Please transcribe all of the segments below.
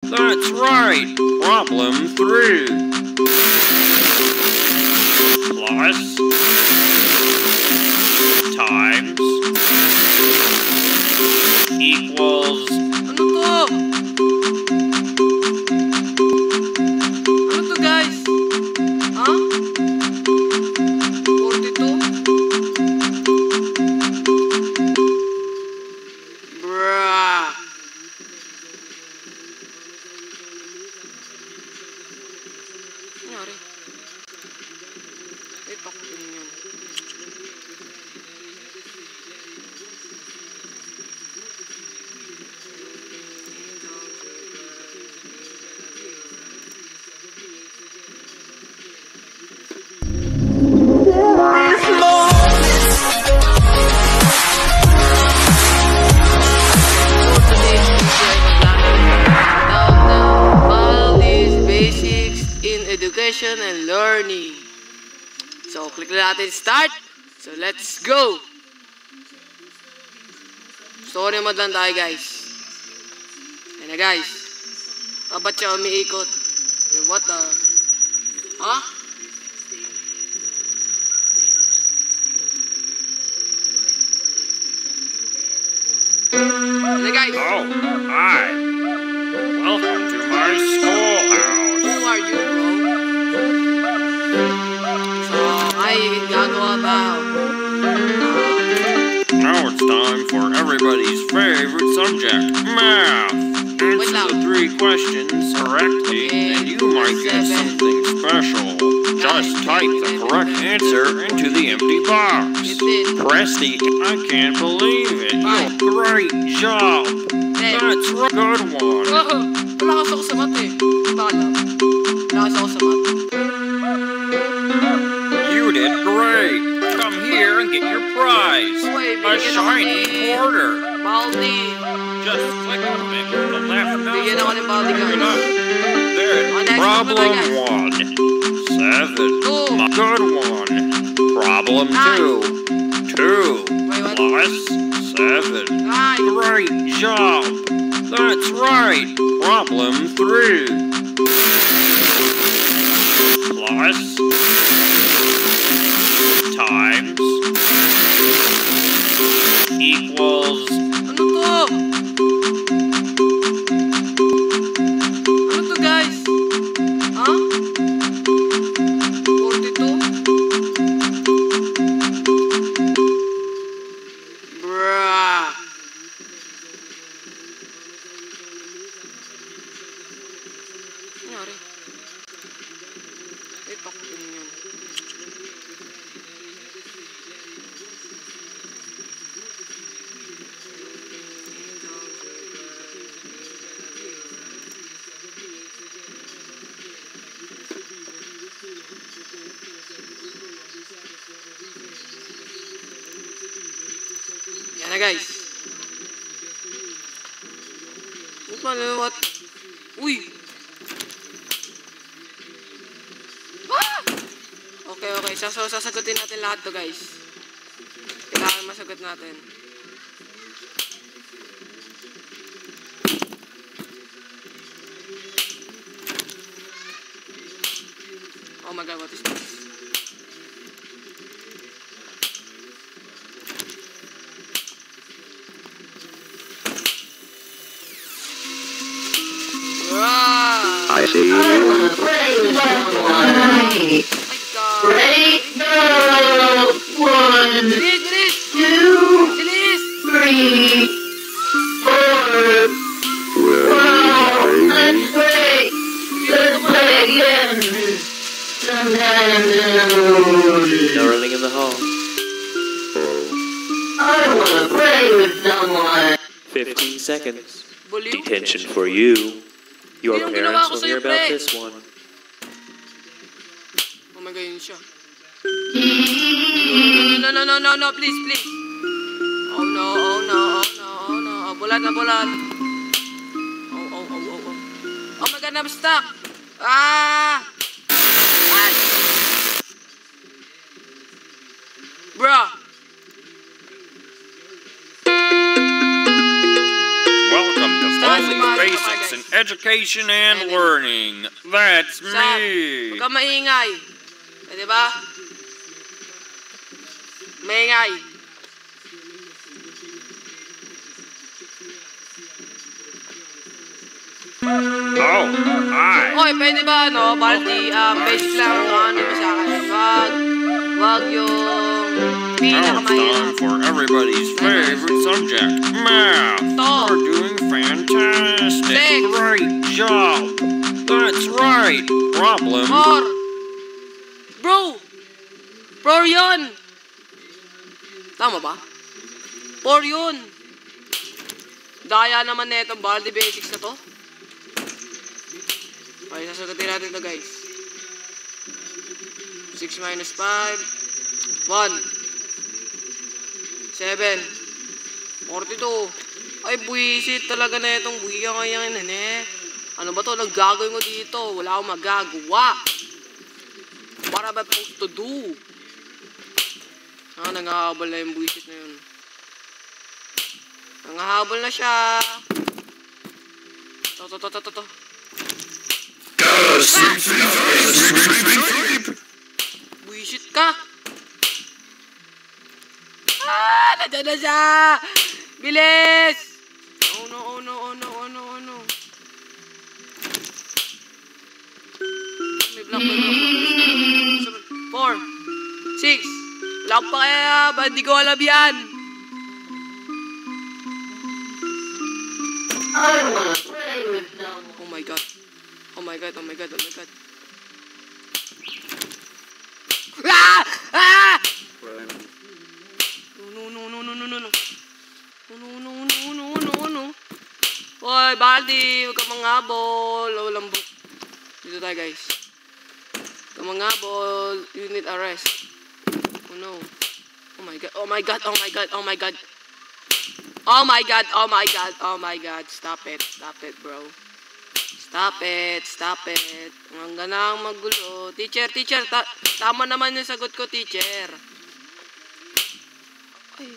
That's right. Problem 3. Plus times equals. Ano to? Ano to, guys? Ha? 42? Bruh. Nangyari? Ay, pakutin yun. Education and learning. So, click na natin start. So, let's go. Story mode lang tayo, guys. Ayan na, guys. Ba't siya umiikot? What the? Huh? Ayan na, guys. Oh, hi. Welcome to my schoolhouse. Who are you, bro? So, ay, gagawa ba? Now it's time for everybody's favorite subject, math. Answer the 3 questions correctly, and you might get something special. Just type the correct answer into the empty box. Press the I can't believe it. Great job. That's a good one. Malakas ako sa mat eh. Diba alam? Malakas ako sa mat. You did great. Come here and get your prize. A shiny quarter. Baldi. Just click on it with the left mouse. Bigyan ako ng baldi ka. Then, problem 1. 7. Good one. Problem 2. 2 plus 7. Great job. That's right. Problem 3. Plus times equals. Ano to? Ano to, guys? Ha? 42? Bruh. Nangyari? Ay, pakutin yun. Yan na, guys. What? Uy! Ah! Okay. Sasagutin natin lahat to, guys. Kailangan masagot natin. Oh my God, what is this? I see you. I wanna play with someone. Ready? Go! 1, 2, 3, 4. Wow, let's play. Let's play again. No running in the hall. I wanna play with someone. 15 seconds. Buliw? Detention for you. Your Yung ginawa parents ko will sa'yo, hear about pre. this one. Oh my God, yun siya. No, please. Oh no. Oh, bulat na bulat. Oh. Oh my God, I'm stuck. Ah! Bruh. Welcome to Baldi's Basics in education and learning. That's Sam, me. huwag ka maingay. Pwede ba? Maingay. Oh, hi. Oy, pwede ba, no? Baldi, basic lang ang ano mo sa akin. Wag yung Now it's pinakamahirap. time for everybody's favorite subject, math. You're doing fantastic. Six. Great job. That's right. Problem. Four. Bro yun. Tama ba? 4 yun. Daya naman na itong Baldi basics na to. Okay, sasagutin natin ito, guys. 6 minus 5. 1. 7. 42. Ay, buwisit talaga na itong buwiya kaya yan, eh. Ano ba to? Naggagawin ko dito. Wala akong magagawa. What am I supposed to do? Nangahabol na yung buwisit na yun. Nangahabol na siya. To. Buisit ka. Nandiyan na siya. Bilis. Oh no. May block. 4. 6. Wala pa kaya. Ba't di ko alam yan? I wanna play with someone. Oh my god. No. Hoy, Baldi, huwag ka manghabol. Walang book. Dito tayo, guys. Huwag ka manghabol. Unit arrest. Oh no. Oh my god. Stop it, bro. Stop it. Ang ganang magulo. Teacher. Tama naman yung sagot ko, teacher. Ay.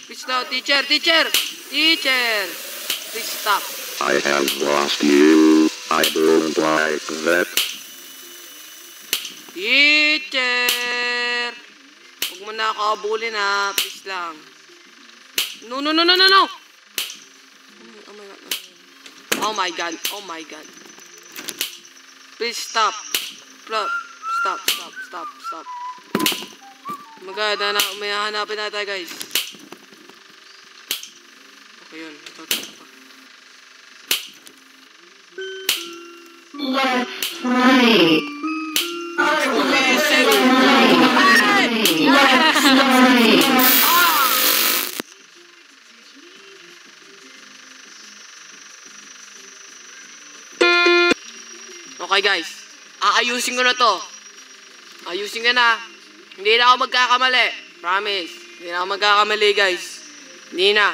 Please now, teacher. Please stop. I have lost you. I don't like that. Teacher! Huwag mo na ako abulin, ha. Please lang. No. Oh my god. Please stop. Stop. Oh my god, may hanapin na tayo, guys. Okay, yun. Ito. Let's play. I wanna play with someone. Let's play. Okay, guys. Aayusin ko na to. Ayusin ko na. Hindi na ako magkakamali. Promise. Hindi na ako magkakamali, guys. Hindi na.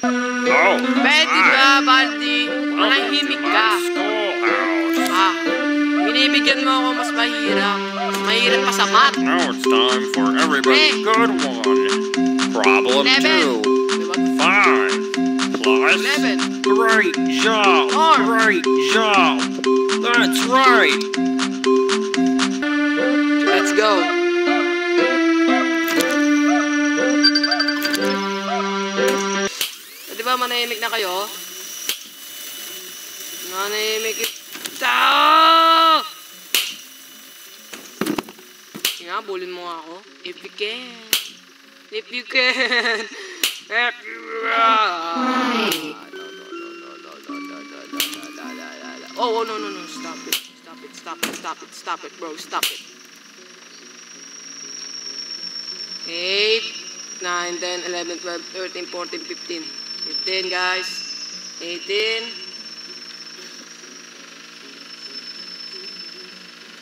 Oh, Pwede ba, Baldi? Manahimik ka. Binibigyan mo ako mas mahirap. Mahirap pa sa math. Now it's time for everybody's good one. Problem 2. 5 plus 11. Great job. That's right. Let's go. Di ba manahimik na kayo? Manahimik ito! Nga, bulin mo nga ako. If you can. Oh, no. Stop it, bro. Stop it. 8, 9, 10, 11, 12, 13, 14, 15. 15, guys. 18.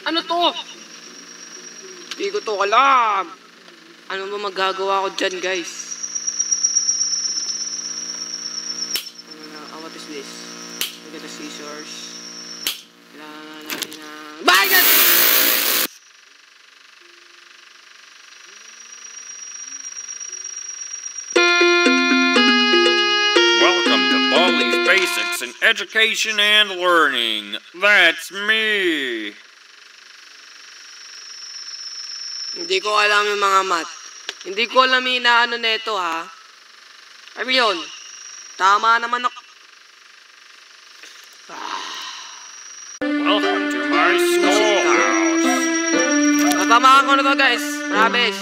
Ano to? Hindi ko to alam. Ano ba magagawa ko dyan, guys? What is this? Look at the scissors. Kailangan natin na... BANGIT! Basics in Education and Learning. That's me. Hindi ko alam yung mga math. Hindi ko alam yung inaano neto, ha? Ay, yun. Tama naman ako. Welcome to my schoolhouse. Natamaan ko na to, guys. Promise.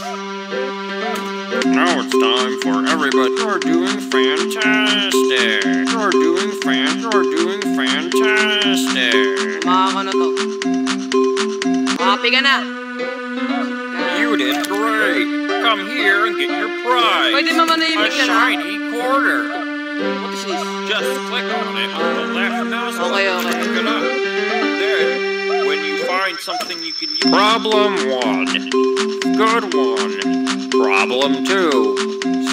Now it's time for everybody. You're doing fantastic. You're doing fantastic. Tama ko na to. Happy ka na. You did great. Come here and get your prize. Pwede A mamanahimik ka na. shiny quarter. What is this? Just click on it on the left mouse button. Okay. Pick it up. Then, when you find something you can use. Problem 1. Good one. Problem 2.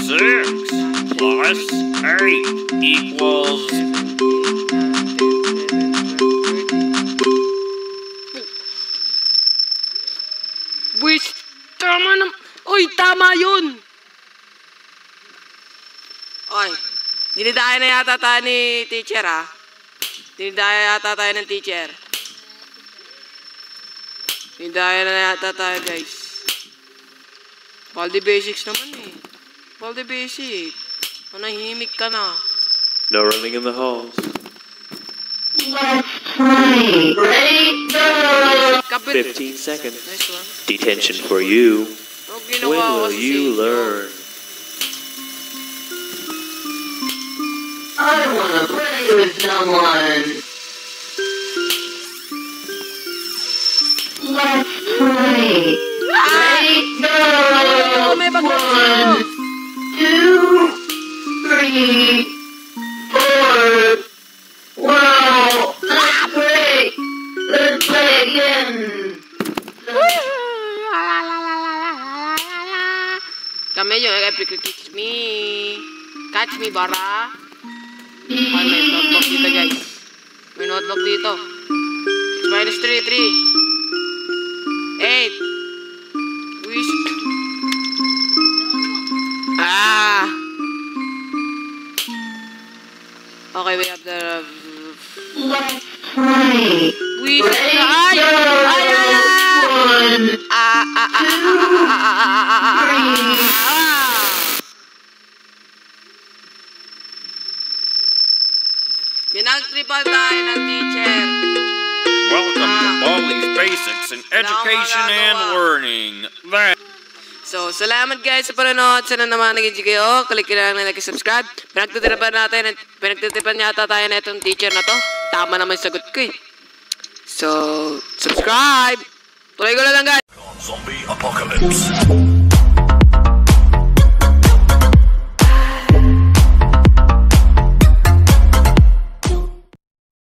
6 plus 8 equals. Wish, tama na. Uy, tama yun. Oy, dinidaya na yata tayo ni teacher, ha? Dinidaya yata tayo ng teacher. Dinidaya na yata tayo, guys. Baldi basics naman, eh. Baldi basic. Manahimik ka na. No running in the halls. Let's play. Ready, go! Kapit. 15 seconds. Nice one. Detention for you. Pero When ginawa ko will kasi you sa inyo. learn? I wanna play with someone. Let's play. Ready, go! Oh, may bagay. 1, 2, 3, 4. Wow! Let's play. Let's play again. Kami yung catch me. Catch me, bara. Ay, may notebook dito, guys. May notebook dito. 6 minus 3, 3. 8. Wish. Okay, we have the... Let's play. Wish. Ready, Ay! go! Ay! 1, 2, 3. Pinagtripan tayo ng teacher. Welcome to Baldi's Basics in Education and Learning. That. So, salamat guys sa panonood. Sana naman nag-enjoy kayo. Click lang na like-subscribe. Pinagtitipan yata tayo na itong teacher na to. Tama naman yung sagot ko, eh. So, subscribe. Tuloy ko na lang, guys. Zombie apocalypse.